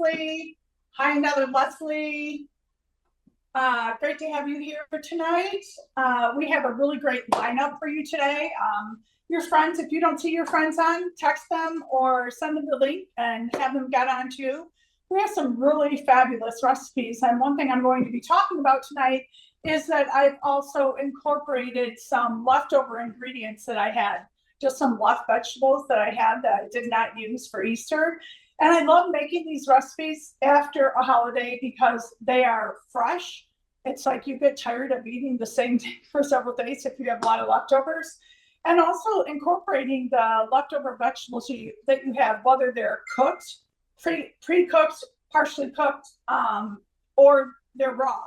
Leslie. Hi, another Leslie. Great to have you here tonight. We have a really great lineup for you today. Your friends, if you don't see your friends on, text them or send them the link and have them get on too. We have some really fabulous recipes. And one thing I'm going to be talking about tonight is that I've also incorporated some leftover ingredients that I had, just some left vegetables that I had that I did not use for Easter. And I love making these recipes after a holiday because they are fresh. It's like you get tired of eating the same thing for several days if you have a lot of leftovers. And also incorporating the leftover vegetables that you have, whether they're cooked, pre-cooked, partially cooked, or they're raw.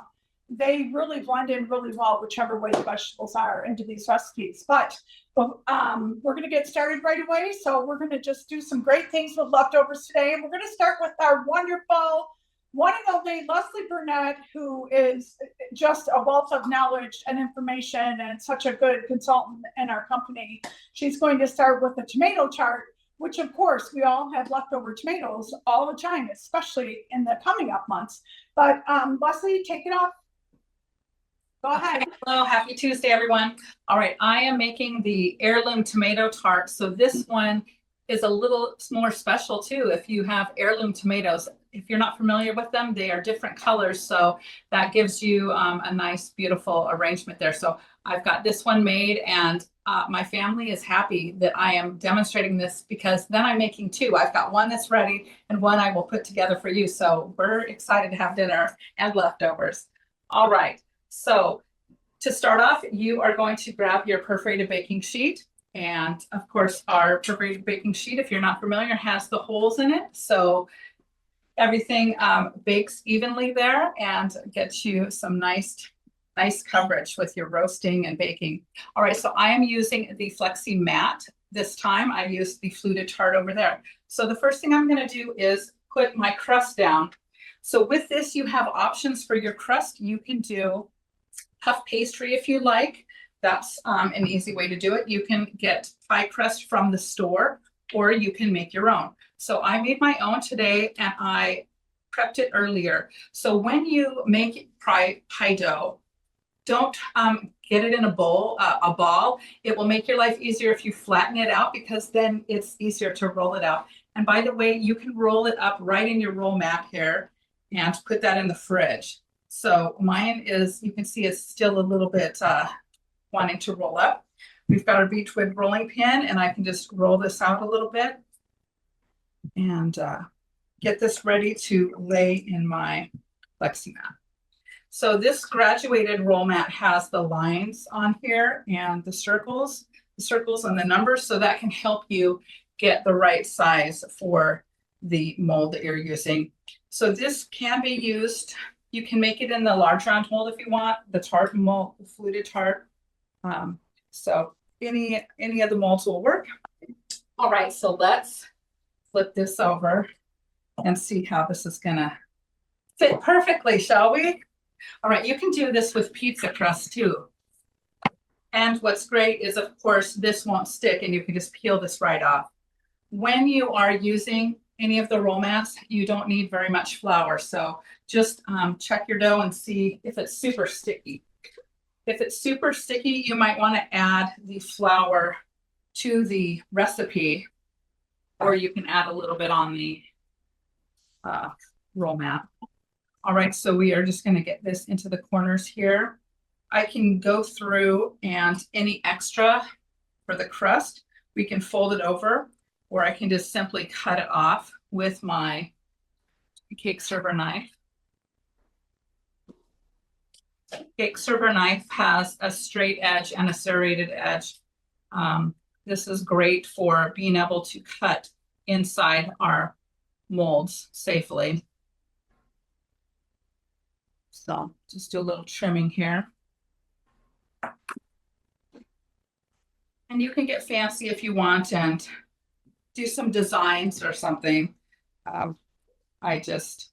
They really blend in really well, whichever way the vegetables are into these recipes. But we're going to get started right away. So we're going to just do some great things with leftovers today. And we're going to start with our wonderful one and only Leslie Burnett, who is just a wealth of knowledge and information and such a good consultant in our company. She's going to start with the tomato tart, which of course we all have leftover tomatoes all the time, especially in the coming up months. But Leslie, take it off. Go ahead. Okay. Hello, happy Tuesday, everyone. All right, I am making the Heirloom Tomato Tart. So this one is a little more special too. If you have heirloom tomatoes, if you're not familiar with them, they are different colors. So that gives you a nice, beautiful arrangement there. So I've got this one made, and my family is happy that I am demonstrating this because then I'm making two. I've got one that's ready and one I will put together for you. So we're excited to have dinner and leftovers. All right. So to start off, you are going to grab your perforated baking sheet. And of course, our perforated baking sheet, if you're not familiar, has the holes in it. So everything bakes evenly there and gets you some nice coverage with your roasting and baking. All right, so I am using the Flexi Mat. This time I used the fluted tart over there. So the first thing I'm going to do is put my crust down. So with this, you have options for your crust. You can do puff pastry if you like. That's an easy way to do it. You can get pie crust from the store, or you can make your own. So I made my own today, and I prepped it earlier. So when you make pie dough, don't get it in a bowl, a ball. It will make your life easier if you flatten it out, because then it's easier to roll it out. And by the way, you can roll it up right in your roll mat here and put that in the fridge. So mine is, you can see, it's still a little bit wanting to roll up. We've got our beechwood rolling pin, and I can just roll this out a little bit and get this ready to lay in my Flexi Mat. So this graduated roll mat has the lines on here and the circles and the numbers, so that can help you get the right size for the mold that you're using. So this can be used, you can make it in the large round mold if you want, the tart mold, the fluted tart. So any of the molds will work. All right, so let's flip this over and see how this is gonna fit perfectly, shall we? All right, you can do this with pizza crust too. And what's great is, of course, this won't stick and you can just peel this right off. When you are using any of the roll mats, you don't need very much flour. So just check your dough and see if it's super sticky. If it's super sticky, you might want to add the flour to the recipe, or you can add a little bit on the roll mat. All right, so we are just going to get this into the corners here. I can go through, and any extra for the crust, we can fold it over, or I can just simply cut it off with my cake server knife. Cake server knife has a straight edge and a serrated edge. This is great for being able to cut inside our molds safely. So just do a little trimming here. And you can get fancy if you want and do some designs or something. I just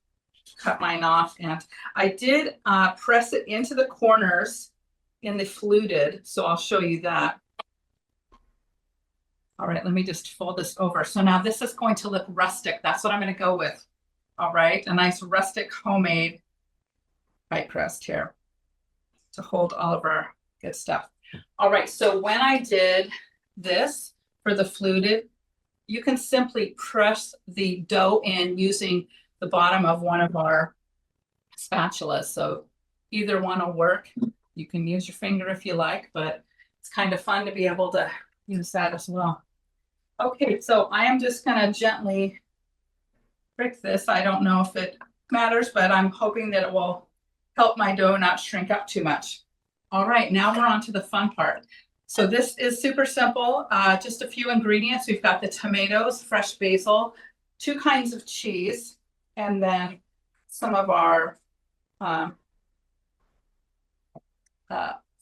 cut mine off, and I did press it into the corners in the fluted, so I'll show you that. All right, let me just fold this over. So now this is going to look rustic. That's what I'm going to go with. All right, a nice rustic homemade pie crust here to hold all of our good stuff. All right, so when I did this for the fluted, you can simply press the dough in using the bottom of one of our spatulas. So either one will work. You can use your finger if you like, but it's kind of fun to be able to use that as well. Okay, so I am just gonna gently prick this. I don't know if it matters, but I'm hoping that it will help my dough not shrink up too much. All right, now we're on to the fun part. So this is super simple, just a few ingredients. We've got the tomatoes, fresh basil, 2 kinds of cheese, and then some of our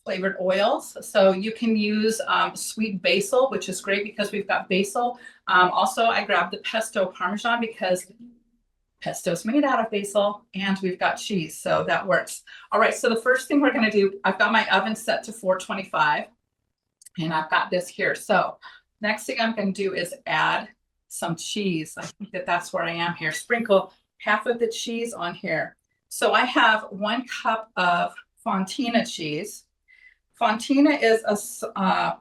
flavored oils. So you can use sweet basil, which is great because we've got basil. Also, I grabbed the pesto parmesan because pesto's made out of basil and we've got cheese, so that works. All right, so the first thing we're gonna do, I've got my oven set to 425 and I've got this here. So next thing I'm gonna do is add some cheese. I think that that's where I am here. Sprinkle half of the cheese on here. So I have 1 cup of Fontina cheese. Fontina is a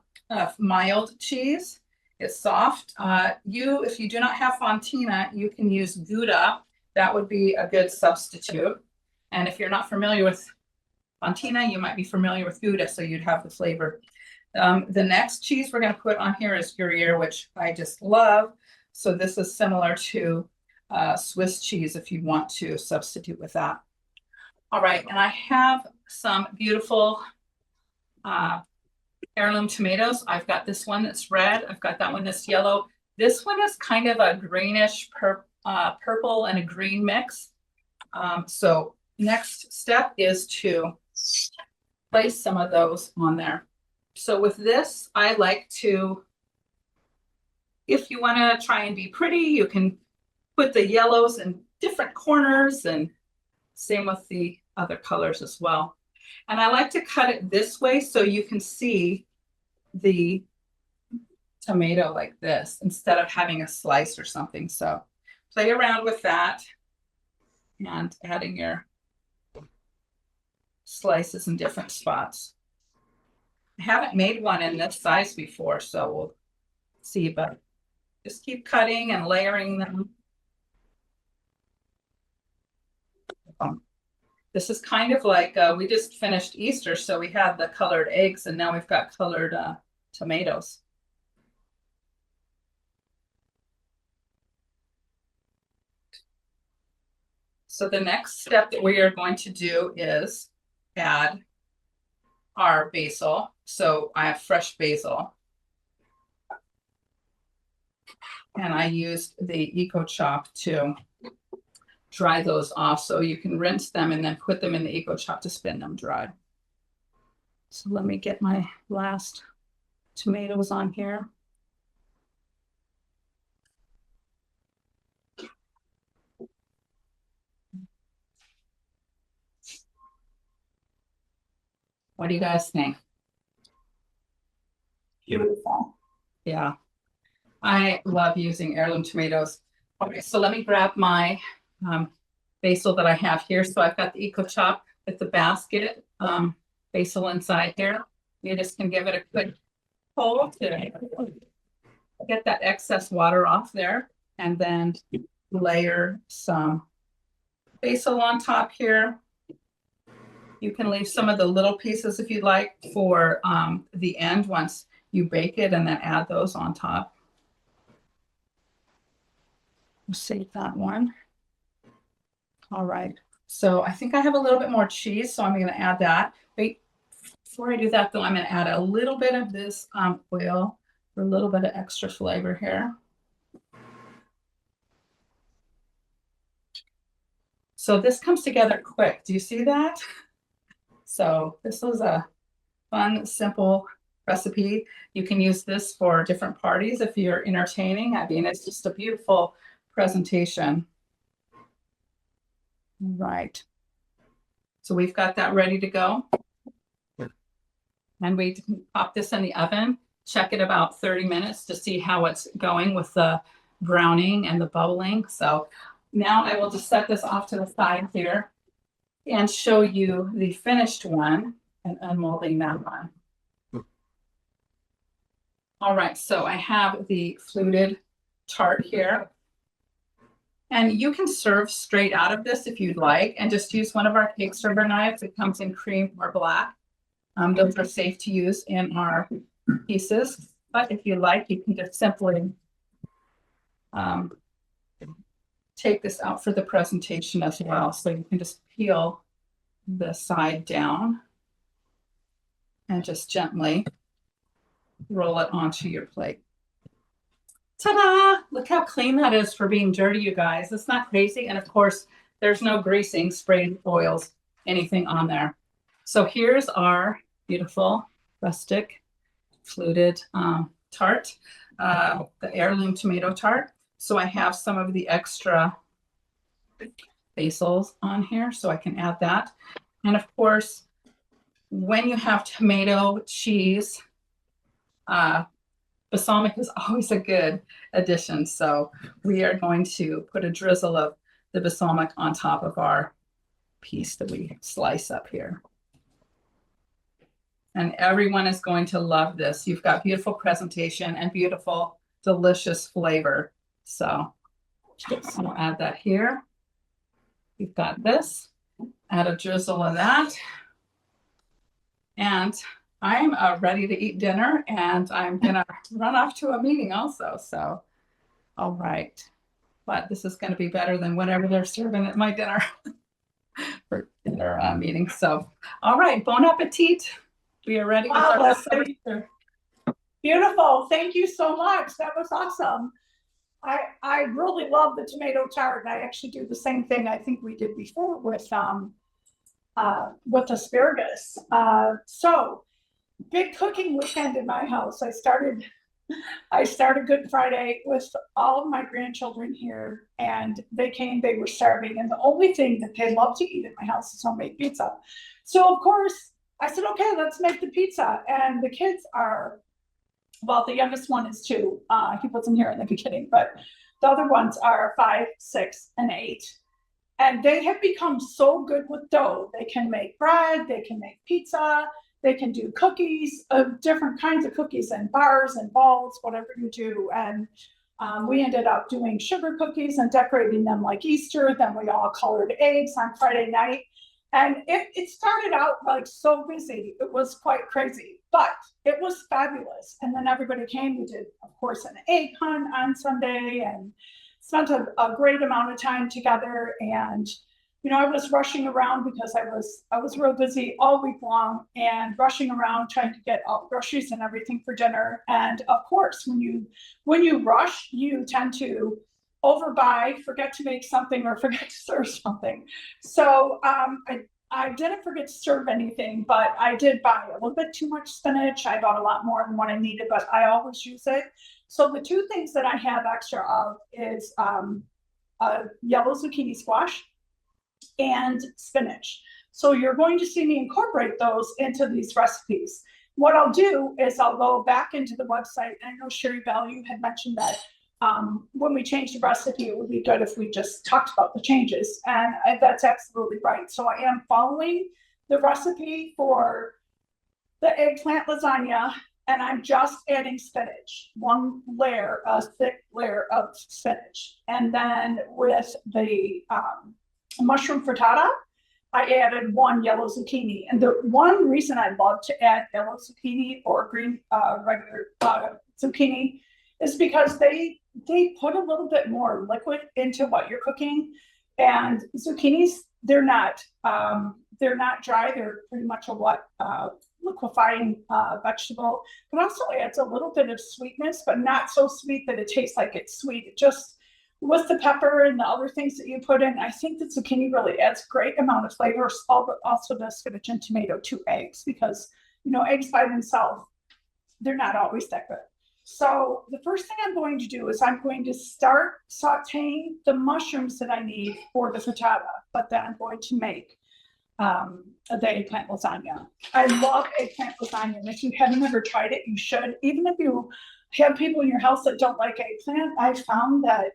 mild cheese. It's soft. If you do not have Fontina, you can use Gouda. That would be a good substitute. And if you're not familiar with Fontina, you might be familiar with Gouda, so you'd have the flavor. The next cheese we're going to put on here is Gruyere, which I just love. So this is similar to Swiss cheese if you want to substitute with that. All right, and I have some beautiful heirloom tomatoes. I've got this one that's red. I've got that one that's yellow. This one is kind of a greenish purple and a green mix. So next step is to place some of those on there. So with this, I like to, if you want to try and be pretty, you can put the yellows in different corners, and same with the other colors as well. And I like to cut it this way so you can see the tomato like this instead of having a slice or something. So play around with that and adding your slices in different spots. I haven't made one in this size before, so we'll see, but just keep cutting and layering them. This is kind of like, we just finished Easter, so we had the colored eggs, and now we've got colored tomatoes. So the next step that we are going to do is add our basil. So I have fresh basil. And I used the Eco Chop to dry those off, so you can rinse them and then put them in the Eco Chop to spin them dry. So let me get my last tomatoes on here. What do you guys think? Beautiful. Yeah, I love using heirloom tomatoes. Okay, so let me grab my basil that I have here. So I've got the Eco Chop with the basket basil inside here. You just can give it a quick pull to get that excess water off there, and then layer some basil on top here. You can leave some of the little pieces if you'd like for the end once you bake it, and then add those on top. We'll save that one. All right, so I think I have a little bit more cheese, so I'm going to add that. Wait, before I do that though, I'm going to add a little bit of this oil for a little bit of extra flavor here. So this comes together quick. Do you see that? So this was a fun, simple recipe. You can use this for different parties if you're entertaining. I mean, it's just a beautiful presentation. Right. So we've got that ready to go. And we pop this in the oven, check it about 30 minutes to see how it's going with the browning and the bubbling. So Now I will just set this off to the side here and show you the finished one and unmolding that one. All right, so I have the fluted tart here. And you can serve straight out of this if you'd like, and just use one of our cake server knives. It comes in cream or black. Those are safe to use in our pieces. But if you like, you can just simply take this out for the presentation as well. So you can just peel the side down and just gently roll it onto your plate. Ta-da! Look how clean that is for being dirty, you guys. It's not crazy. And of course, there's no greasing, sprayed oils, anything on there. So here's our beautiful rustic fluted tart, the heirloom tomato tart. So I have some of the extra basils on here, so I can add that. And of course, when you have tomato, cheese, balsamic is always a good addition. So we are going to put a drizzle of the balsamic on top of our piece that we slice up here. And everyone is going to love this. You've got beautiful presentation and beautiful, delicious flavor. So just we'll add that here. We've got this, add a drizzle of that. And I'm ready to eat dinner, and I'm gonna run off to a meeting also. So, all right. But this is gonna be better than whatever they're serving at my dinner for dinner meeting. So, all right, bon appetit. We are ready. Wow, beautiful. Thank you so much. That was awesome. I really love the tomato tart. I actually do the same thing I think we did before with asparagus. So big cooking weekend in my house. I started Good Friday with all of my grandchildren here, and they were starving, and the only thing that they love to eat at my house is homemade pizza. So of course I said, okay, let's make the pizza. And the kids are, well, the youngest one is 2. He puts them here in the beginning, but the other ones are 5, 6, and 8. And they have become so good with dough. They can make bread, they can make pizza, they can do cookies, different kinds of cookies and bars and balls, whatever you do. And we ended up doing sugar cookies and decorating them like Easter. Then we all colored eggs on Friday night. And it started out like so busy. It was quite crazy, but it was fabulous. And then everybody came. We did, of course, an egg hunt on Sunday and spent a great amount of time together. And, you know, I was rushing around because I was real busy all week long and rushing around trying to get all groceries and everything for dinner. And of course, when you rush, you tend to overbuy, forget to make something, or forget to serve something. So I didn't forget to serve anything, but I did buy a little bit too much spinach. I bought a lot more than what I needed, but I always use it. So the 2 things that I have extra of is a yellow zucchini squash and spinach. So you're going to see me incorporate those into these recipes. What I'll do is I'll go back into the website. I know Sherry Bell, you had mentioned that when we change the recipe, it would be good if we just talked about the changes. And that's absolutely right. So I am following the recipe for the eggplant lasagna, and I'm just adding spinach, 1 layer, a thick layer of spinach. And then with the mushroom frittata, I added 1 yellow zucchini. And the one reason I love to add yellow zucchini or green regular zucchini is because they put a little bit more liquid into what you're cooking. And zucchinis, they're not dry. They're pretty much a wet liquefying vegetable, but also adds a little bit of sweetness, but not so sweet that it tastes like it's sweet. It just, with the pepper and the other things that you put in, I think the zucchini really adds a great amount of flavor. Also the spinach and tomato, 2 eggs, because, you know, eggs by themselves, they're not always that good. So the first thing I'm going to do is I'm going to start sauteing the mushrooms that I need for the frittata, but then I'm going to make the eggplant lasagna. I love eggplant lasagna, and if you haven't ever tried it, you should. Even if you have people in your house that don't like eggplant, I found that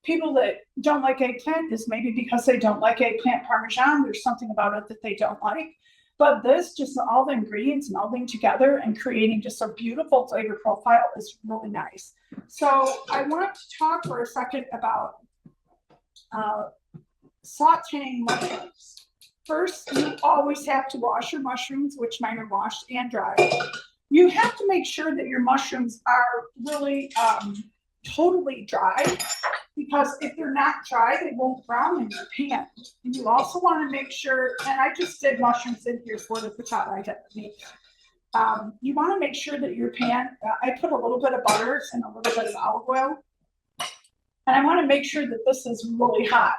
people that don't like eggplant is maybe because they don't like eggplant parmesan. There's something about it that they don't like. But this, just all the ingredients melding together and creating just a beautiful flavor profile is really nice. So I want to talk for a second about sauteing mushrooms. First, you always have to wash your mushrooms, which mine are washed and dried. You have to make sure that your mushrooms are really totally dry, because if they're not dry, they won't brown in your pan. And you also want to make sure, and I just did mushrooms in here for the frittata I had to make. You want to make sure that your pan, I put a little bit of butter and a little bit of olive oil. And I want to make sure that this is really hot.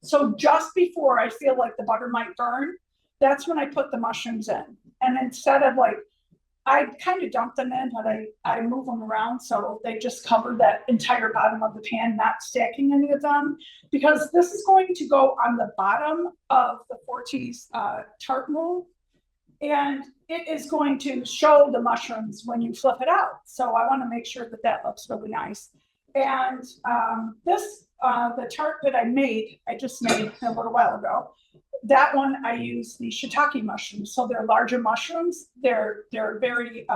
So just before I feel like the butter might burn, that's when I put the mushrooms in. And instead of like, I kind of dump them in, but I move them around so they just cover that entire bottom of the pan, not stacking any of them, because this is going to go on the bottom of the Fortis tart mold, and it is going to show the mushrooms when you flip it out. So I want to make sure that that looks really nice. And the tart that I just made a little while ago, that one I use the shiitake mushrooms. So they're larger mushrooms. They're very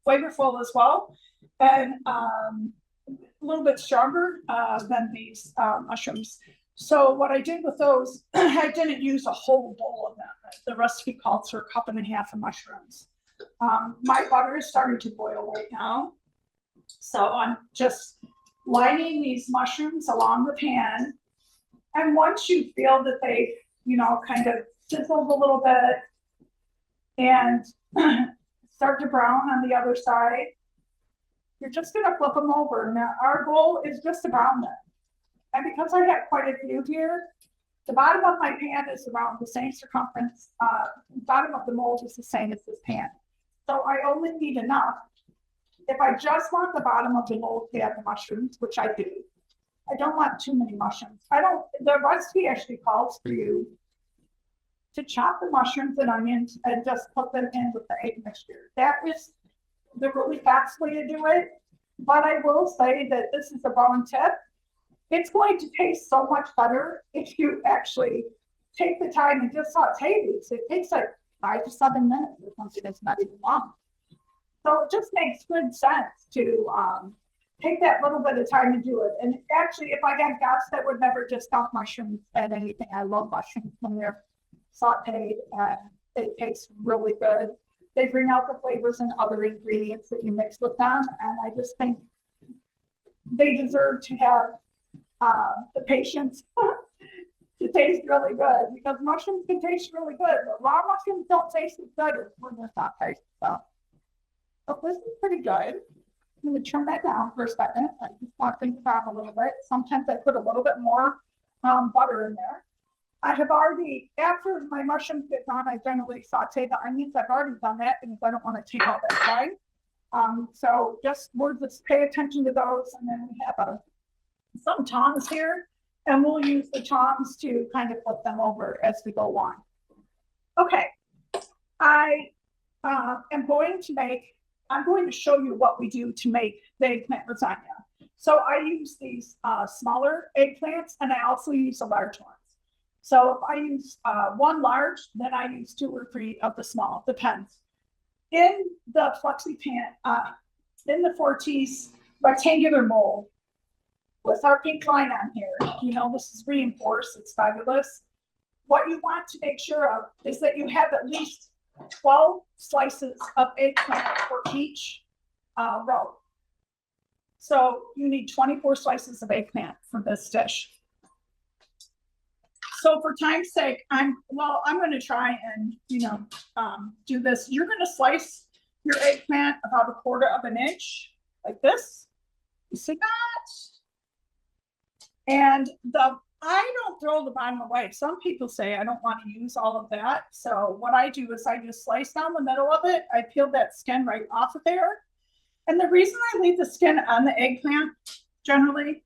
flavorful as well, and a little bit stronger than these mushrooms. So what I did with those, I didn't use a whole bowl of them. The recipe calls for 1.5 cups of mushrooms. My butter is starting to boil right now, so I'm just lining these mushrooms along the pan. And once you feel that they, kind of sizzled a little bit and start to brown on the other side, you're just going to flip them over. Now, our goal is just to brown them. And because I have quite a few here, the bottom of my pan is around the same circumference. Bottom of the mold is the same as this pan. So I only need enough. If I just want the bottom of the mold to have the mushrooms, which I do, I don't want too many mushrooms. The recipe actually calls for you to chop the mushrooms and onions and just put them in with the egg mixture. That is the really fast way to do it. But I will say that this is a bone tip. It's going to taste so much better if you actually take the time and just saute these. It takes like 5 to 7 minutes or something that's not even long. So it just makes good sense to take that little bit of time to do it. And actually, if I got guests that would never just dump mushrooms at anything, I love mushrooms when they're sauteed. It tastes really good. They bring out the flavors and other ingredients that you mix with them. And I just think they deserve to have the patience to taste really good, because mushrooms can taste really good, but raw mushrooms don't taste as good as when they're sauteed. So this is pretty good. I'm going to turn that down for a second. I just want things down a little bit. Sometimes I put a little bit more butter in there. I have already, after my mushrooms get done, I generally saute the onions. I've already done that because I don't want to take all that time. So just pay attention to those. And then we have some tongs here, and we'll use the tongs to kind of flip them over as we go on. Okay, I'm going to show you what we do to make the eggplant lasagna. So I use these smaller eggplants, and I also use the large ones. So if I use one large, then I use 2 or 3 of the small, depends. In the flexi pan, in the Fortis rectangular mold, with our pink line on here, this is reinforced, it's fabulous. What you want to make sure of is that you have at least 12 slices of eggplant for each row. So you need 24 slices of eggplant for this dish. So for time's sake, I'm going to try and, do this. You're going to slice your eggplant about 1/4 inch like this. You see that? And I don't throw the bottom away. Some people say I don't want to use all of that. So what I do is I just slice down the middle of it. I peel that skin right off of there. And the reason I leave the skin on the eggplant generally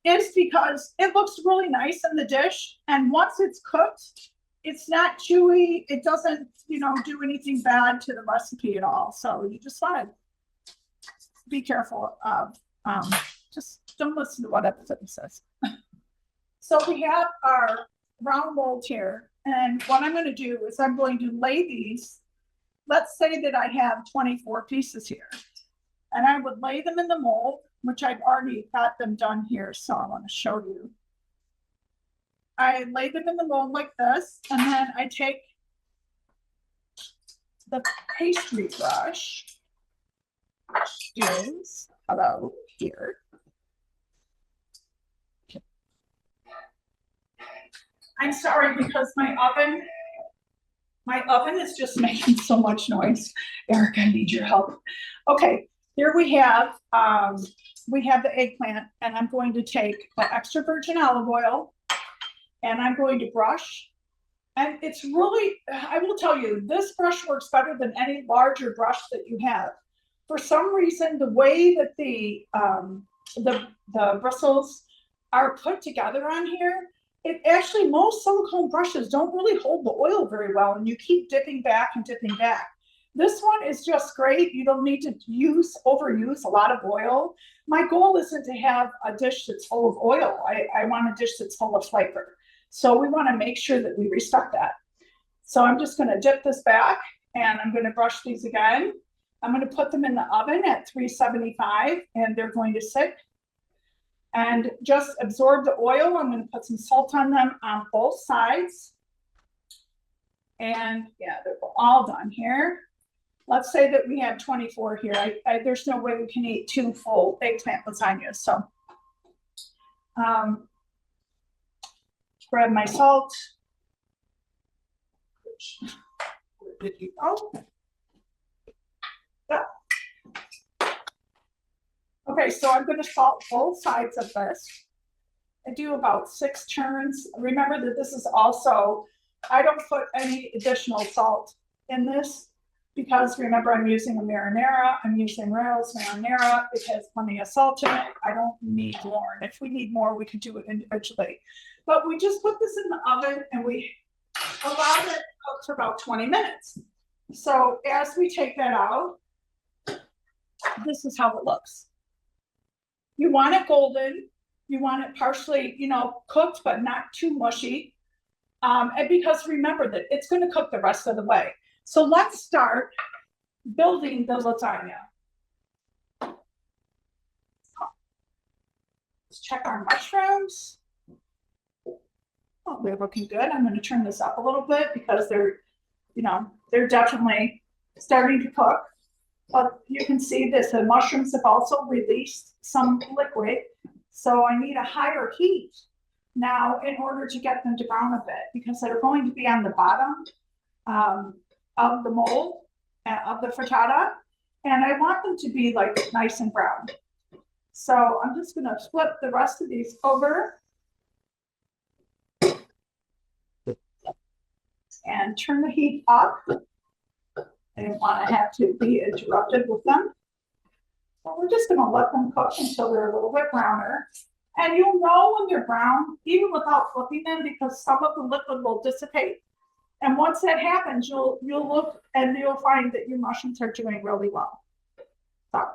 is because it looks really nice in the dish. And once it's cooked, it's not chewy. It doesn't, do anything bad to the recipe at all. So you just want to be careful of, just don't listen to what episode says. So we have our round mold here, and what I'm going to do is I'm going to lay these. Let's say that I have 24 pieces here, and I would lay them in the mold, which I've already got them done here, so I want to show you. I lay them in the mold like this, and then I take the pastry brush, which is about here. I'm sorry because my oven is just making so much noise. Eric, I need your help. Okay, here we have the eggplant, and I'm going to take the extra virgin olive oil, and I'm going to brush. And it's really, I will tell you, this brush works better than any larger brush that you have. For some reason, the way that the bristles are put together on here, it actually, most silicone brushes don't really hold the oil very well, and you keep dipping back and dipping back. This one is just great. You don't need to overuse a lot of oil. My goal isn't to have a dish that's full of oil. I want a dish that's full of flavor. So we want to make sure that we respect that. So I'm just going to dip this back, and I'm going to brush these again. I'm going to put them in the oven at 375, and they're going to sit and just absorb the oil. I'm going to put some salt on them on both sides. And yeah, they're all done here. Let's say that we have 24 here. There's no way we can eat 2 full eggplant lasagnas. So grab my salt. Where did you go? Yeah. Okay, so I'm going to salt both sides of this. I do about 6 turns. Remember that this is also, I don't put any additional salt in this because remember I'm using a marinara. I'm using Rails marinara. It has plenty of salt in it. I don't need more. And if we need more, we could do it individually. But we just put this in the oven and we allow it to cook for about 20 minutes. So as we take that out, this is how it looks. You want it golden. You want it partially, cooked, but not too mushy. And because remember that it's going to cook the rest of the way. So let's start building the lasagna. Let's check our mushrooms. Oh, they're looking good. I'm going to turn this up a little bit because they're definitely starting to cook. But you can see this, the mushrooms have also released some liquid. So I need a higher heat now in order to get them to brown a bit because they're going to be on the bottom of the mold, of the frittata. And I want them to be like nice and brown. So I'm just going to flip the rest of these over. And turn the heat up. I didn't want to have to be interrupted with them. So we're just going to let them cook until they're a little bit browner. And you'll know when they're brown, even without flipping them, because some of the liquid will dissipate. And once that happens, you'll look and you'll find that your mushrooms are doing really well. So.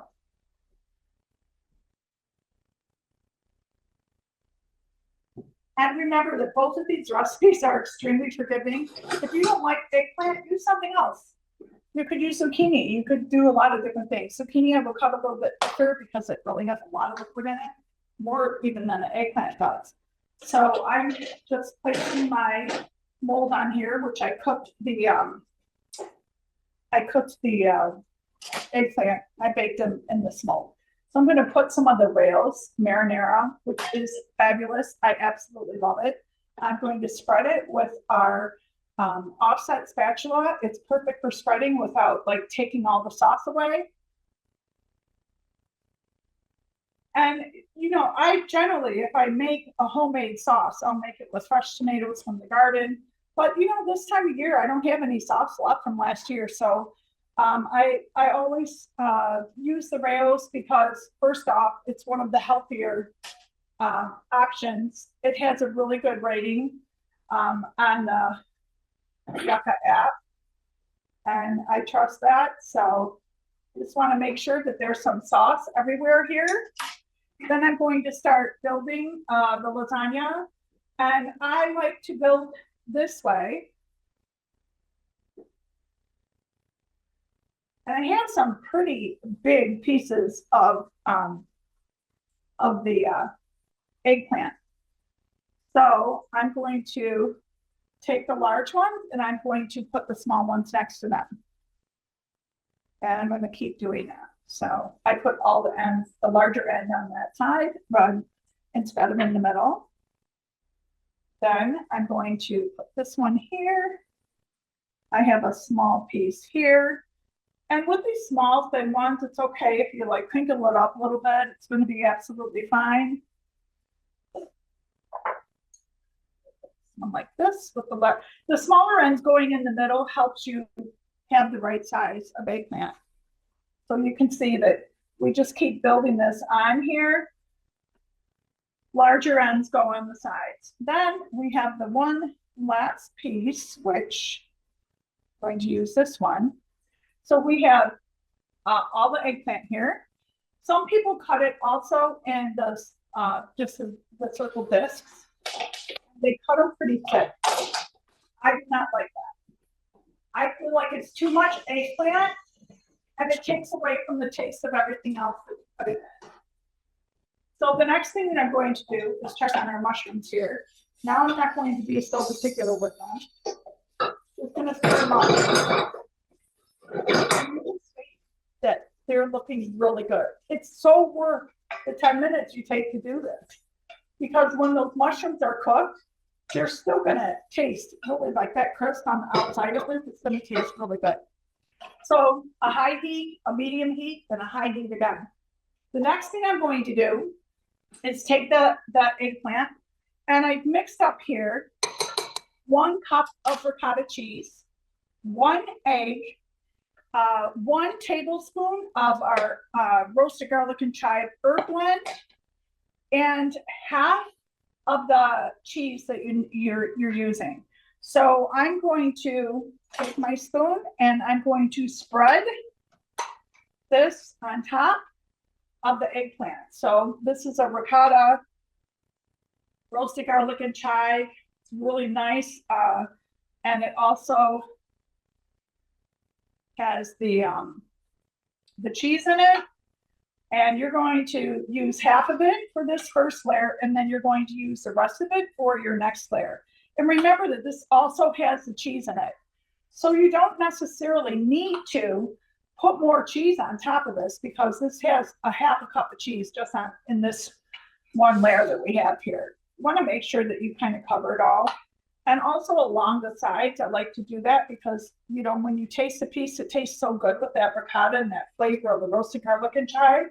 And remember that both of these recipes are extremely forgiving. If you don't like eggplant, use something else. You could use zucchini. You could do a lot of different things. Zucchini I will cut a little bit thicker because it really has a lot of liquid in it, more even than the eggplant does. So I'm just placing my mold on here, which I cooked the eggplant. I baked them in this mold. So I'm going to put some of the Rails marinara, which is fabulous. I absolutely love it. I'm going to spread it with our offset spatula. It's perfect for spreading without like taking all the sauce away. And I generally, if I make a homemade sauce, I'll make it with fresh tomatoes from the garden. But this time of year, I don't have any sauce left from last year, so I always use the Rails because first off, it's one of the healthier options. It has a really good rating on the Yucca app, and I trust that. So just want to make sure that there's some sauce everywhere here. Then I'm going to start building the lasagna. And I like to build this way. And I have some pretty big pieces of the eggplant. So I'm going to take the large ones and I'm going to put the small ones next to them. And I'm going to keep doing that. So I put all the ends, the larger end on that side, run instead of in the middle. Then I'm going to put this one here. I have a small piece here. And with these small thin ones, it's okay if you like crinkle it up a little bit. It's going to be absolutely fine. One like this with the smaller ends going in the middle helps you have the right size of eggplant. So you can see that we just keep building this on here. Larger ends go on the sides. Then we have the one last piece, which I'm going to use this one. So we have all the eggplant here. Some people cut it also in the just the circle discs. They cut them pretty thick. I do not like that. I feel like it's too much eggplant and it takes away from the taste of everything else that we put in it. So the next thing that I'm going to do is check on our mushrooms here. Now I'm not going to be so particular with them. Just going to stir them up. You can see that they're looking really good. It's so worth the 10 minutes you take to do this. Because when those mushrooms are cooked, they're still gonna taste really like that crust on the outside of it. It's gonna taste really good. So a high heat, a medium heat, and a high heat again. The next thing I'm going to do is take the eggplant, and I've mixed up here 1 cup of ricotta cheese, 1 egg, 1 tablespoon of our roasted garlic and chive herb blend, and half of the cheese that you're using. So I'm going to take my spoon and I'm going to spread this on top of the eggplant. So this is a ricotta, roasted garlic and chive. It's really nice. And it also has the cheese in it. And you're going to use half of it for this first layer, and then you're going to use the rest of it for your next layer. And remember that this also has the cheese in it. So you don't necessarily need to put more cheese on top of this because this has a half a cup of cheese just in this one layer that we have here. You want to make sure that you kind of cover it all. And also along the sides, I like to do that because, you know, when you taste a piece, it tastes so good with that ricotta and that flavor of the roasted garlic and chive.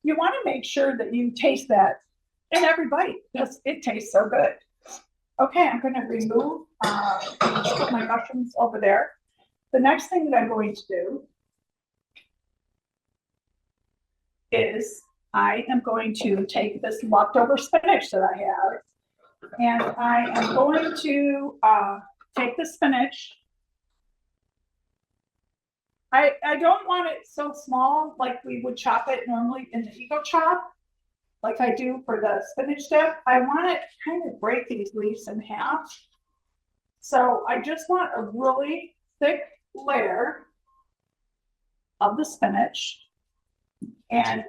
You want to make sure that you taste that in every bite because it tastes so good. Okay, I'm going to remove put my mushrooms over there. The next thing that I'm going to do is I am going to take this leftover spinach that I have, and I am going to take the spinach. I don't want it so small like we would chop it normally in the Eco Chop, like I do for the spinach dip. I want it kind of break these leaves in half. So I just want a really thick layer of the spinach. And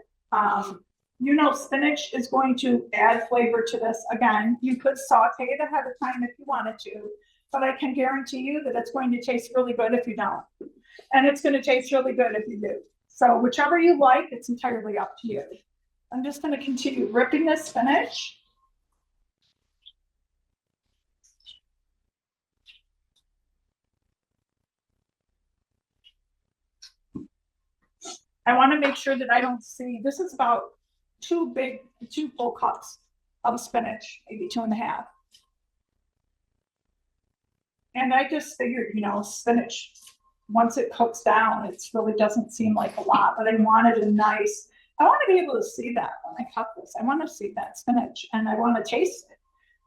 you know, spinach is going to add flavor to this. Again, you could saute it ahead of time if you wanted to, but I can guarantee you that it's going to taste really good if you don't. And it's going to taste really good if you do. So whichever you like, it's entirely up to you. I'm just going to continue ripping this spinach. I want to make sure that I don't see, this is about 2 full cups of spinach, maybe 2.5. And I just figured, you know, spinach, once it cooks down, it really doesn't seem like a lot, but I wanted a nice, I want to be able to see that when I cut this. I want to see that spinach and I want to taste it.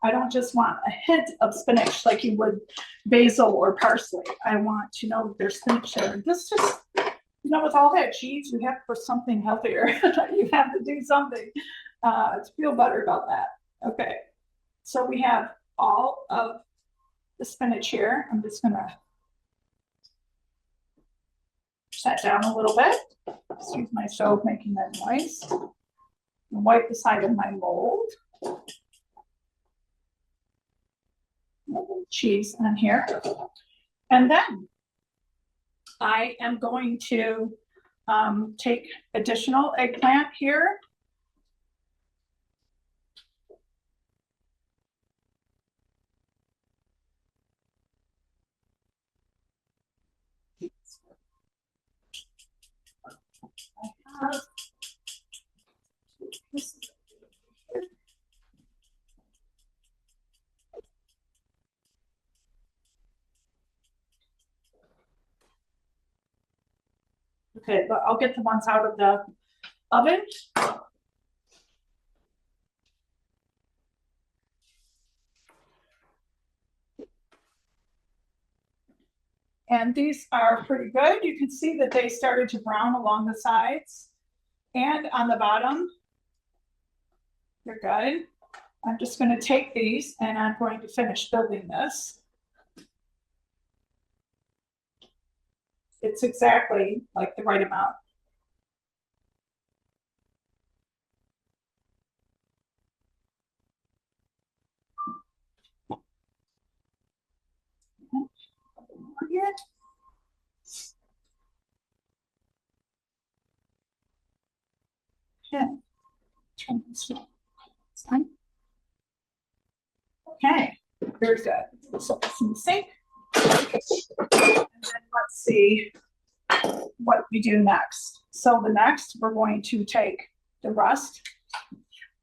I don't just want a hint of spinach like you would basil or parsley. I want to know there's spinach there. This just, you know, with all that cheese, you have to put something healthier. You have to do something to feel better about that. Okay, so we have all of the spinach here. I'm just gonna set down a little bit. Excuse my stove making that noise. And wipe the side of my mold. Cheese on here. And then I am going to take additional eggplant here. Okay, but I'll get the ones out of the oven. And these are pretty good. You can see that they started to brown along the sides and on the bottom. They're good. I'm just going to take these and I'm going to finish building this. It's exactly like the right amount. Here. Yeah. Turn this on. Okay, very good. So it's in the sink. And then let's see what we do next. So the next, we're going to take the rest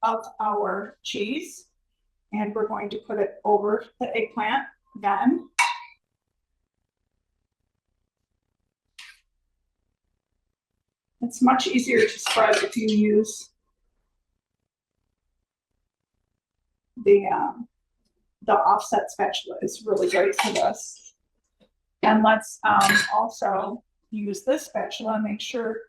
of our cheese and we're going to put it over the eggplant again. It's much easier to spread if you use the offset spatula. Is really great for this. And let's also use this spatula and make sure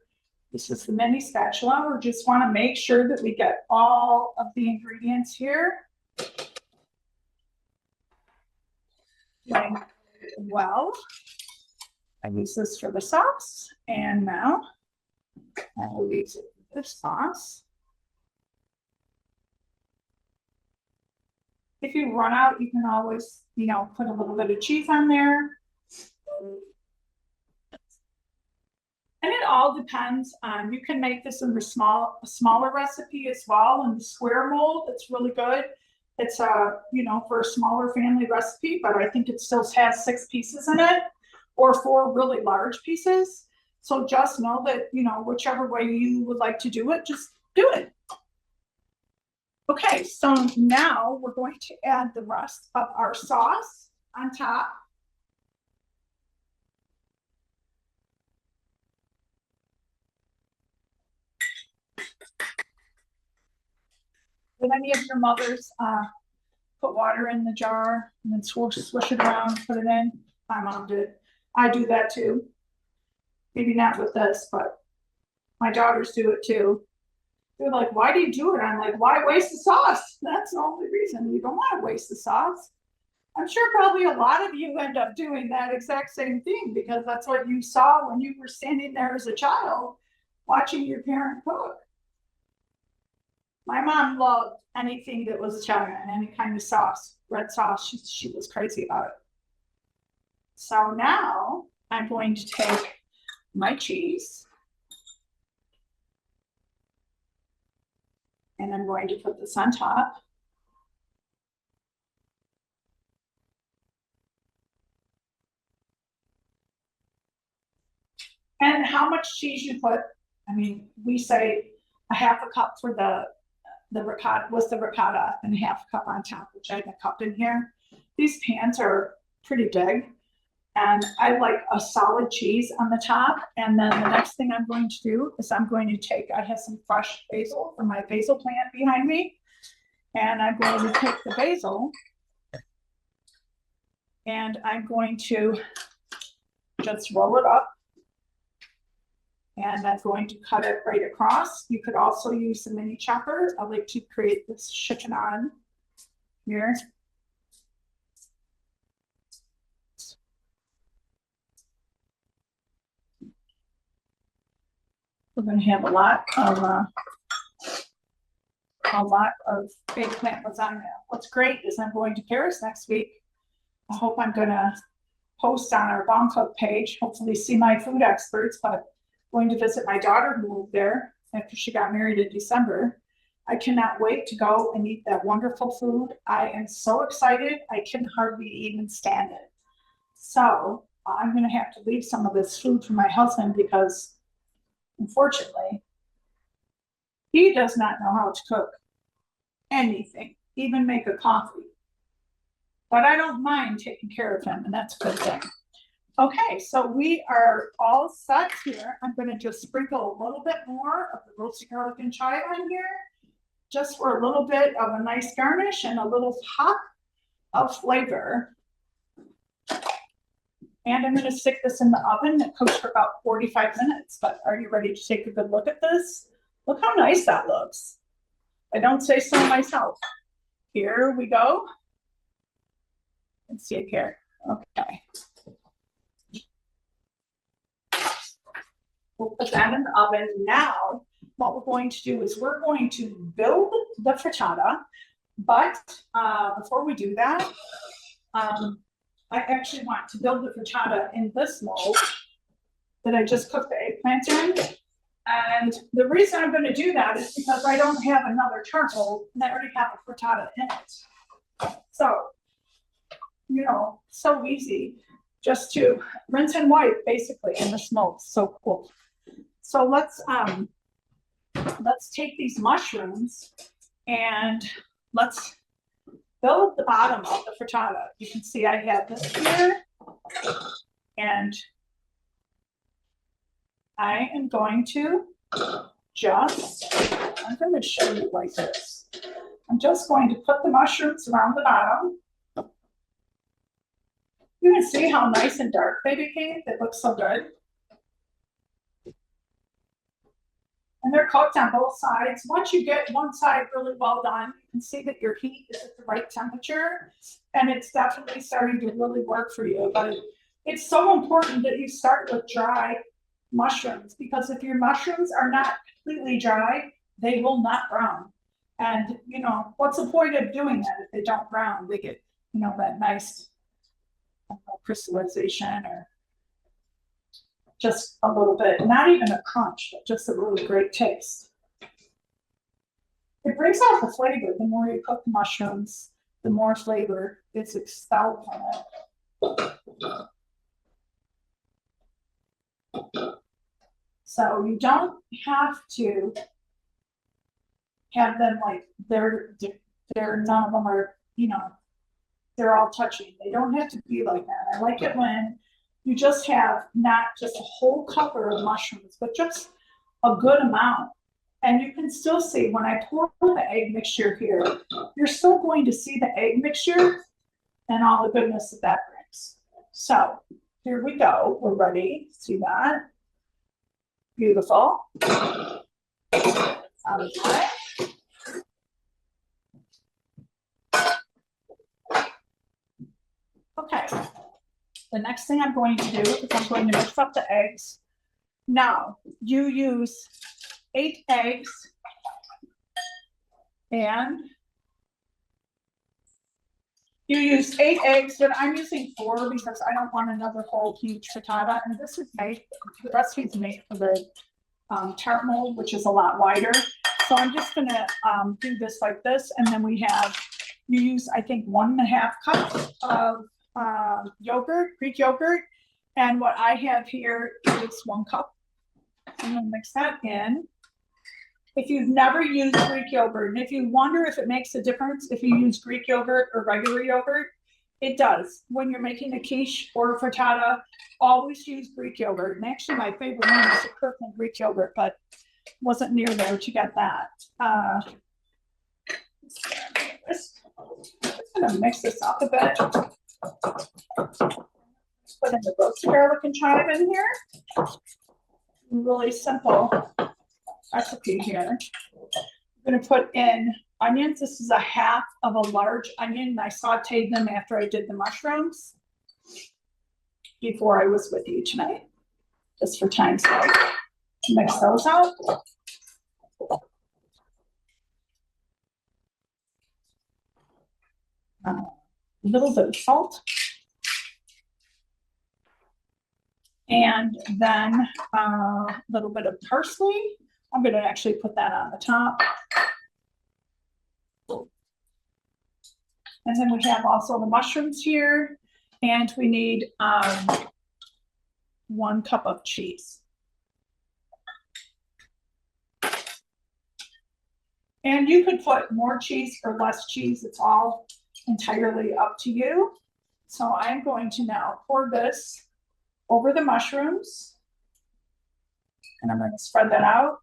this is the mini spatula. We just want to make sure that we get all of the ingredients here. Doing well. I use this for the sauce, and now I will use it for the sauce. If you run out, you can always, put a little bit of cheese on there. And it all depends on, you can make this in the smaller recipe as well, in the square mold. It's really good. It's for a smaller family recipe, but I think it still has 6 pieces in it, or 4 really large pieces. So just know that, whichever way you would like to do it, just do it. Okay, so now we're going to add the rest of our sauce on top. Did any of your mothers put water in the jar and then swish it around, put it in? My mom did. I do that too. Maybe not with this, but my daughters do it too. They're like, why do you do it? I'm like, why waste the sauce? That's the only reason. You don't want to waste the sauce. I'm sure probably a lot of you end up doing that exact same thing because that's what you saw when you were standing there as a child watching your parent cook. My mom loved anything that was Italian, any kind of sauce, red sauce. She was crazy about it. So now I'm going to take my cheese and I'm going to put this on top. And how much cheese you put, I mean, we say a half a cup for the ricotta and a half a cup on top, which I have a cup in here. These pans are pretty big. And I like a solid cheese on the top. And then the next thing I'm going to do is I have some fresh basil from my basil plant behind me. And I'm going to take the basil and I'm going to just roll it up. And I'm going to cut it right across. You could also use the mini chopper. I like to create this chicken on here. we're gonna have a lot of eggplant lasagna. What's great is I'm going to Paris next week. I hope I'm gonna post on our Bomb Cook page, hopefully see my food experts, but going to visit my daughter who moved there after she got married in December. I cannot wait to go and eat that wonderful food. I am so excited, I can hardly even stand it. So I'm gonna have to leave some of this food for my husband because unfortunately, he does not know how to cook anything, even make a coffee. But I don't mind taking care of him, and that's a good thing. Okay, so we are all set here. I'm gonna just sprinkle a little bit more of the roasted garlic and chive on here, just for a little bit of a nice garnish and a little pop of flavor. And I'm gonna stick this in the oven. It cooks for about 45 minutes, but are you ready to take a good look at this? Look how nice that looks. I don't say so myself. Here we go. Let's see it here. Okay. We'll put that in the oven. Now, what we're going to do is we're going to build the frittata, but before we do that, I actually want to build the frittata in this mold that I just cooked the eggplants in. And the reason I'm going to do that is because I don't have another tart mold and I already have a frittata in it. So, you know, so easy just to rinse and wipe basically in this mold. So cool. So let's take these mushrooms and let's build the bottom of the frittata. You can see I have this here, and I am going to I'm going to show you like this. I'm just going to put the mushrooms around the bottom. You can see how nice and dark they became. They look so good. And they're cooked on both sides. Once you get one side really well done, you can see that your heat is at the right temperature, and it's definitely starting to really work for you. But it's so important that you start with dry mushrooms, because if your mushrooms are not completely dry, they will not brown. And you know, what's the point of doing that if they don't brown? They get, you know, that nice crystallization, or just a little bit, not even a crunch, but just a really great taste. It brings out the flavor. The more you cook the mushrooms, the more flavor is expelled from it. So you don't have to have them like they're none of them are, you know, they're all touching. They don't have to be like that. I like it when you just have not just a whole cover of mushrooms, but just a good amount. And you can still see when I pour the egg mixture here, you're still going to see the egg mixture and all the goodness that that brings. So here we go. We're ready. See that? Beautiful. Out of the way. Okay. The next thing I'm going to do is I'm going to mix up the eggs. Now, you use 8 eggs and you use 8 eggs, but I'm using 4 because I don't want another whole huge frittata. And this is made, the recipe's made for the tart mold, which is a lot wider. So I'm just gonna do this like this. And then we have, you use, I think, 1.5 cups of yogurt, Greek yogurt. And what I have here is 1 cup. I'm gonna mix that in. If you've never used Greek yogurt, and if you wonder if it makes a difference if you use Greek yogurt or regular yogurt, it does. When you're making a quiche or a frittata, always use Greek yogurt. And actually my favorite one is the Kirkland Greek yogurt, but wasn't near there to get that. I'm just gonna mix this up a bit. Put in the roasted garlic and chive in here. Really simple recipe here. I'm going to put in onions. This is 1/2 of a large onion. I sauteed them after I did the mushrooms before I was with you tonight, just for time's sake. Mix those out. A little bit of salt. And then a little bit of parsley. I'm going to actually put that on the top. And then we have also the mushrooms here. And we need 1 cup of cheese. And you could put more cheese or less cheese. It's all entirely up to you. So I'm going to now pour this over the mushrooms. And I'm going to spread that out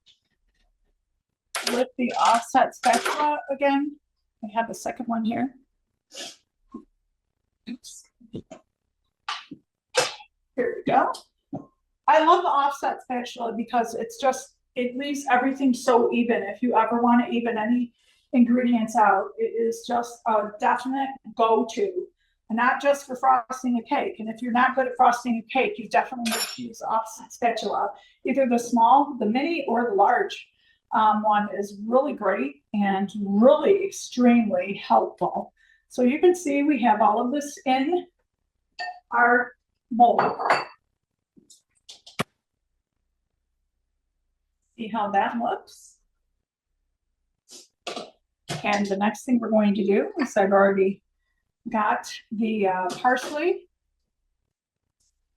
with the offset spatula again. I have the second one here. Oops. Here we go. I love the offset spatula because it leaves everything so even. If you ever want to even any ingredients out, it is just a definite go-to. And not just for frosting a cake. And if you're not good at frosting a cake, you definitely need to use offset spatula. Either the small, the mini, or the large one is really great and really extremely helpful. So you can see we have all of this in our mold. See how that looks? And the next thing we're going to do is I've already got the parsley.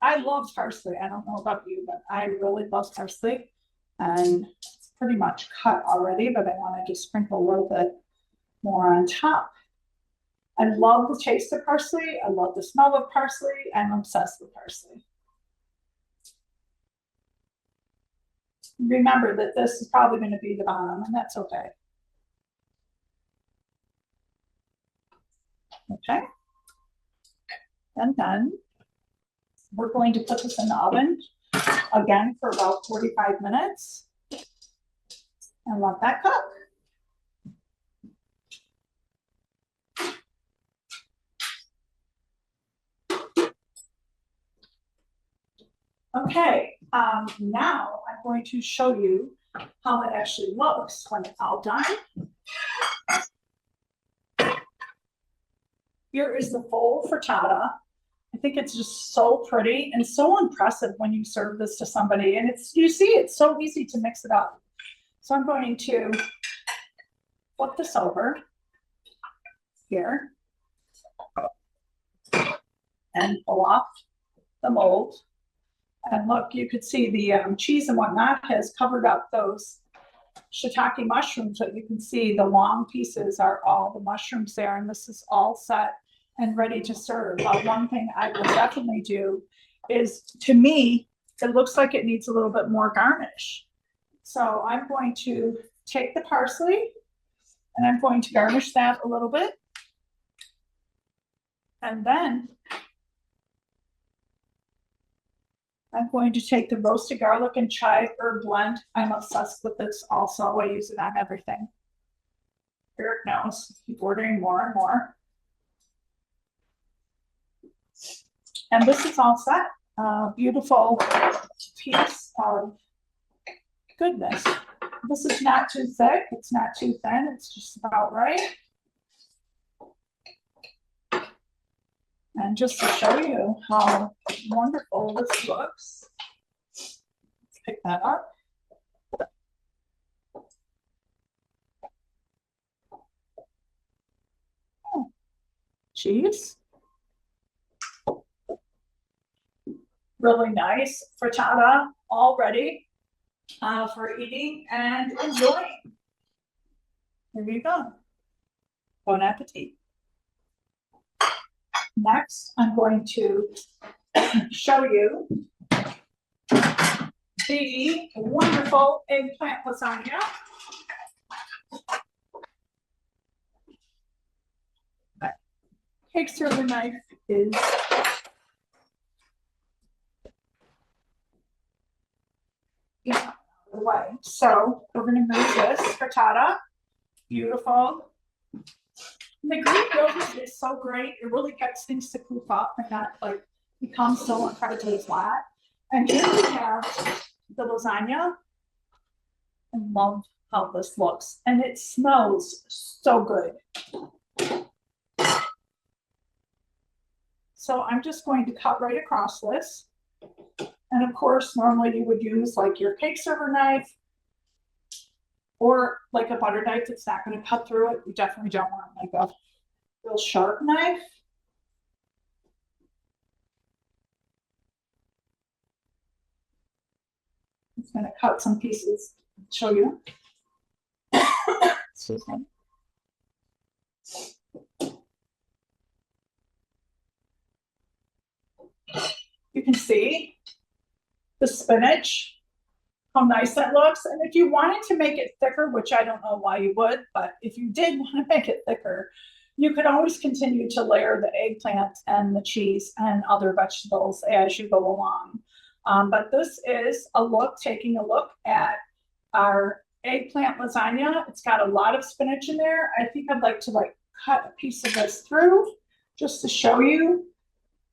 I love parsley. I don't know about you, but I really love parsley. And it's pretty much cut already, but I want to just sprinkle a little bit more on top. I love the taste of parsley. I love the smell of parsley. I'm obsessed with parsley. Remember that this is probably going to be the bottom, and that's okay. Okay. And then we're going to put this in the oven again for about 45 minutes and let that cook. Okay, now I'm going to show you how it actually looks when it's all done. Here is the full frittata. I think it's just so pretty and so impressive when you serve this to somebody. And you see, it's so easy to mix it up. So I'm going to flip this over here and pull off the mold. And look, you could see the cheese and whatnot has covered up those shiitake mushrooms, but you can see the long pieces are all the mushrooms there, and this is all set and ready to serve. One thing I will definitely do is, to me, it looks like it needs a little bit more garnish. So I'm going to take the parsley and I'm going to garnish that a little bit. And then I'm going to take the roasted garlic and chive herb blend. I'm obsessed with this also. I use it on everything. Eric knows. Keep ordering more and more. And this is all set. Beautiful piece of goodness. This is not too thick. It's not too thin. It's just about right. And just to show you how wonderful this looks, let's pick that up. Oh, cheese. Really nice frittata, all ready for eating and enjoying. Here you go. Bon appetit. Next, I'm going to show you the wonderful eggplant lasagna. Cake serving knife is out of the way. So we're going to move this frittata. Beautiful. The Greek yogurt is so great. It really gets things to cook up and not like become so incredibly flat. And here we have the lasagna. and love how this looks. And it smells so good. So I'm just going to cut right across this. And of course, normally you would use like your cake server knife or like a butter knife that's not going to cut through it. You definitely don't want like a real sharp knife. I'm just going to cut some pieces and show you. Excuse me. You can see the spinach, how nice that looks. And if you wanted to make it thicker, which I don't know why you would, but if you did want to make it thicker, you could always continue to layer the eggplant and the cheese and other vegetables as you go along. But this is a look, taking a look at our eggplant lasagna. It's got a lot of spinach in there. I think I'd like to like cut a piece of this through just to show you.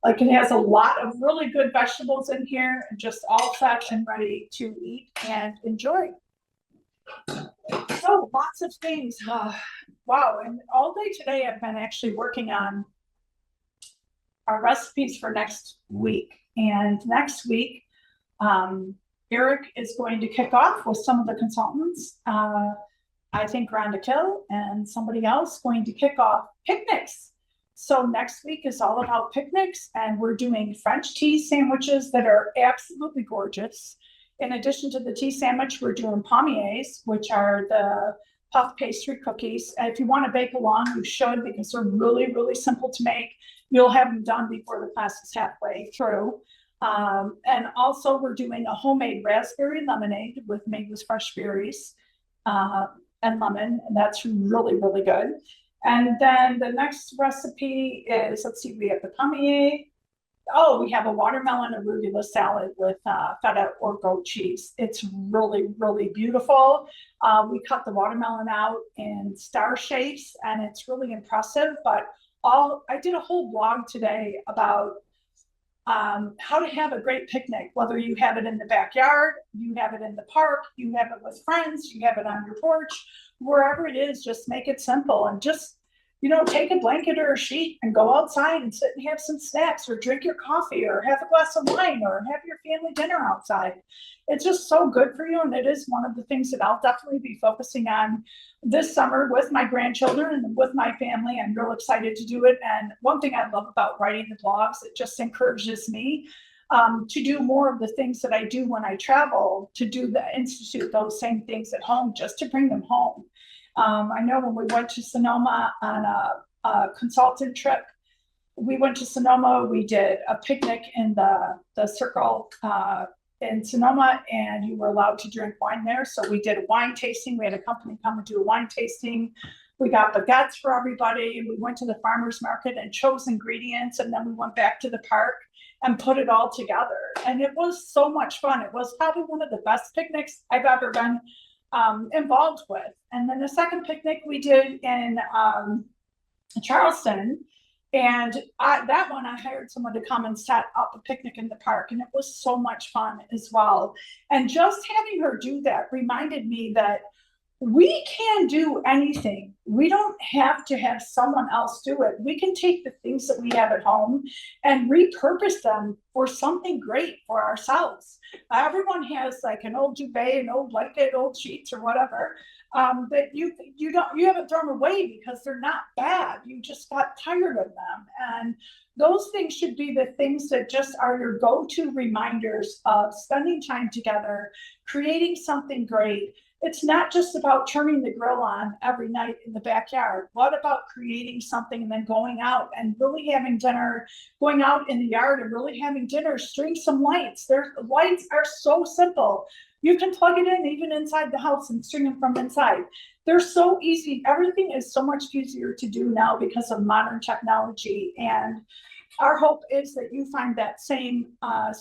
Like it has a lot of really good vegetables in here and just all fresh and ready to eat and enjoy. So lots of things. Wow. And all day today I've been actually working on our recipes for next week. And next week, Eric is going to kick off with some of the consultants. I think Rhonda Kill and somebody else going to kick off picnics. So next week is all about picnics, and we're doing French tea sandwiches that are absolutely gorgeous. In addition to the tea sandwich, we're doing pommiers, which are the puff pastry cookies. And if you want to bake along, you should, because they're really, really simple to make. You'll have them done before the class is halfway through. And also we're doing a homemade raspberry lemonade with made with fresh berries and lemon, and that's really, really good. And then the next recipe is, let's see, we have the pommier. Oh, we have a watermelon arugula salad with feta or goat cheese. It's really, really beautiful. We cut the watermelon out in star shapes, and it's really impressive. But I did a whole blog today about how to have a great picnic, whether you have it in the backyard, you have it in the park, you have it with friends, you have it on your porch, wherever it is. Just make it simple and just, take a blanket or a sheet and go outside and sit and have some snacks or drink your coffee or have a glass of wine or have your family dinner outside. It's just so good for you. And it is one of the things that I'll definitely be focusing on this summer with my grandchildren and with my family. I'm real excited to do it. And one thing I love about writing the blogs, it just encourages me to do more of the things that I do when I travel, to institute those same things at home, just to bring them home. I know when we went to Sonoma on a consultant trip, we went to Sonoma, we did a picnic in the circle in Sonoma, and you were allowed to drink wine there. So we did a wine tasting. We had a company come and do a wine tasting. We got baguettes for everybody. We went to the farmer's market and chose ingredients, and then we went back to the park and put it all together. And it was so much fun. It was probably one of the best picnics I've ever been involved with. And then the second picnic we did in Charleston, and that one I hired someone to come and set up a picnic in the park, and it was so much fun as well. And just having her do that reminded me that we can do anything. We don't have to have someone else do it. We can take the things that we have at home and repurpose them for something great for ourselves. Everyone has like an old duvet, an old blanket, old sheets or whatever that you haven't thrown away because they're not bad. You just got tired of them. And those things should be the things that just are your go-to reminders of spending time together, creating something great. It's not just about turning the grill on every night in the backyard. What about creating something and then going out and really having dinner, going out in the yard and really having dinner, string some lights. Lights are so simple. You can plug it in even inside the house and string them from inside. They're so easy. Everything is so much easier to do now because of modern technology. And our hope is that you find that same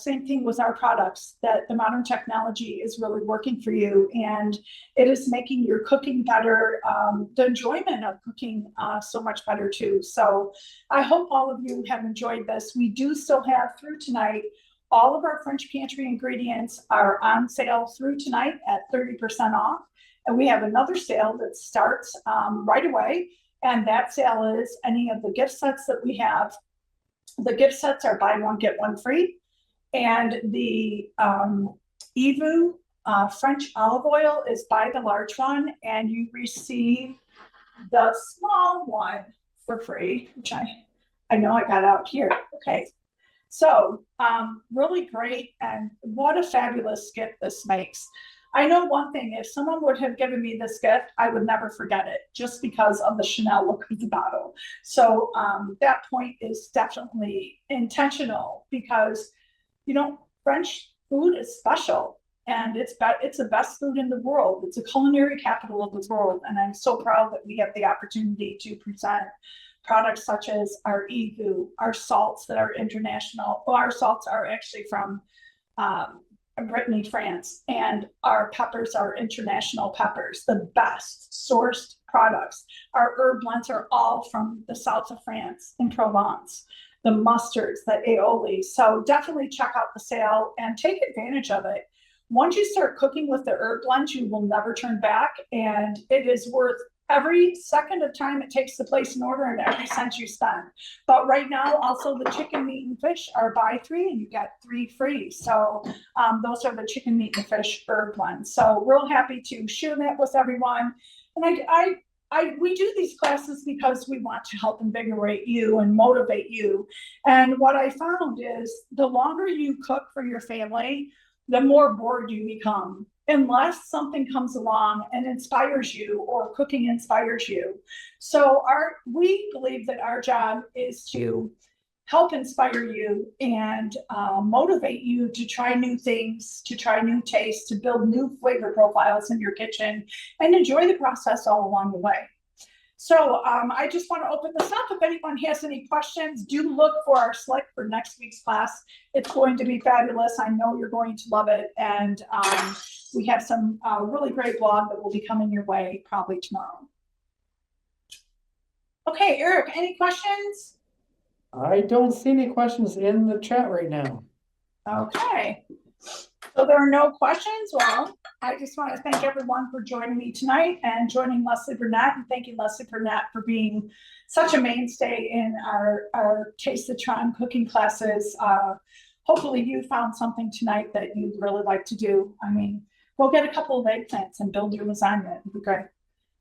thing with our products, that the modern technology is really working for you and it is making your cooking better, the enjoyment of cooking so much better too. So I hope all of you have enjoyed this. We do still have through tonight All of our French pantry ingredients are on sale through tonight at 30% off. And we have another sale that starts right away. And that sale is any of the gift sets that we have. The gift sets are buy one, get one free. And the Evu French olive oil is buy the large one, and you receive the small one for free, which I know I got out here. Okay. So really great, and what a fabulous gift this makes. I know one thing, if someone would have given me this gift, I would never forget it, just because of the Chanel look of the bottle. So that point is definitely intentional, because, you know, French food is special, and it's the best food in the world. It's a culinary capital of the world, and I'm so proud that we have the opportunity to present products such as our Evu, our salts that are international. Well, our salts are actually from Brittany, France, and our peppers are international peppers, the best sourced products. Our herb blends are all from the south of France in Provence, the mustards, the aioli. So definitely check out the sale and take advantage of it. Once you start cooking with the herb blends, you will never turn back, and it is worth every second of time it takes to place an order and every cent you spend. But right now, also the chicken, meat, and fish are buy three and you get three free. So those are the chicken, meat, and fish herb blends. So real happy to share that with everyone. And we do these classes because we want to help invigorate you and motivate you. And what I found is the longer you cook for your family, the more bored you become, unless something comes along and inspires you, or cooking inspires you. So we believe that our job is to help inspire you and motivate you to try new things, to try new tastes, to build new flavor profiles in your kitchen, and enjoy the process all along the way. So I just want to open this up. If anyone has any questions, do look for our Slack for next week's class. It's going to be fabulous. I know you're going to love it. And we have some really great blog that will be coming your way probably tomorrow. Okay, Eric, any questions? I don't see any questions in the chat right now. Okay. So there are no questions. Well, I just want to thank everyone for joining me tonight and joining Leslie Burnett, and thanking Leslie Burnett for being such a mainstay in our Taste-a-Tron cooking classes. Hopefully you found something tonight that you'd really like to do. I mean, go get a couple of eggplants and build your lasagna. It'd be great.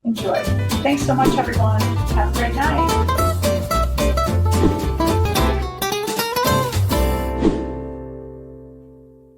Enjoy. Thanks so much, everyone. Have a great night.